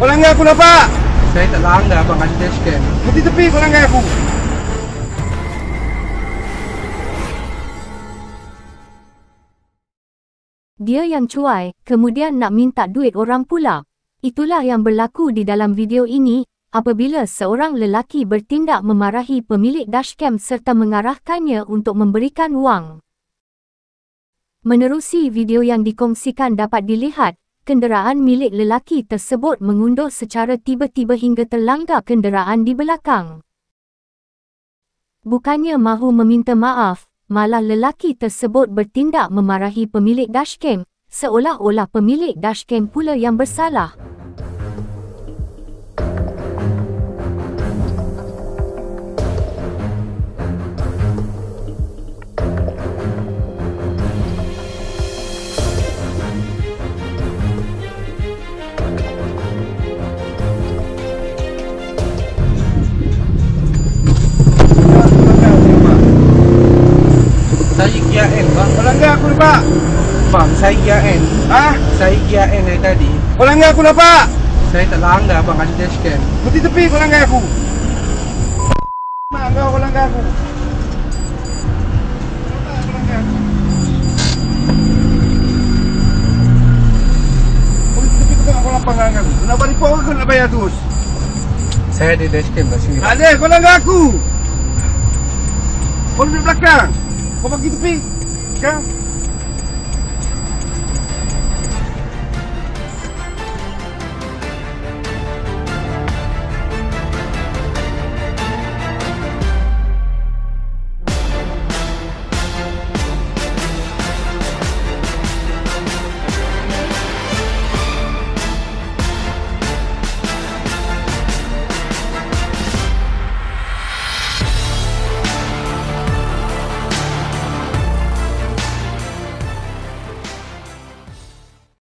Kau langgar aku nampak? Saya tak langgar bang, ada dashcam. Berhenti tepi kau langgar aku. Dia yang cuai, kemudian nak minta duit orang pula. Itulah yang berlaku di dalam video ini, apabila seorang lelaki bertindak memarahi pemilik dashcam serta mengarahkannya untuk memberikan wang. Menerusi video yang dikongsikan dapat dilihat, kenderaan milik lelaki tersebut mengundur secara tiba-tiba hingga terlanggar kenderaan di belakang. Bukannya mahu meminta maaf, malah lelaki tersebut bertindak memarahi pemilik dashcam, seolah-olah pemilik dashcam pula yang bersalah. Saya Gia N bang. Kau langgar aku nampak? Bang, saya Gia N. Ah? Saya Gia N dari tadi. Kau langgar aku nampak? Saya tak langgar bang, ada dashcam. Berhenti tepi kau langgar aku. Mak kau langgar aku. Nampak kau langgar aku. Berhenti tepi kau tengok kau lapang langgar aku. Nak balik report ke kau nak bayar terus? Saya ada dashcam kat sini. Tak ada, kau langgar aku. Kau duduk belakang. Kau bagi tepi. Sekarang.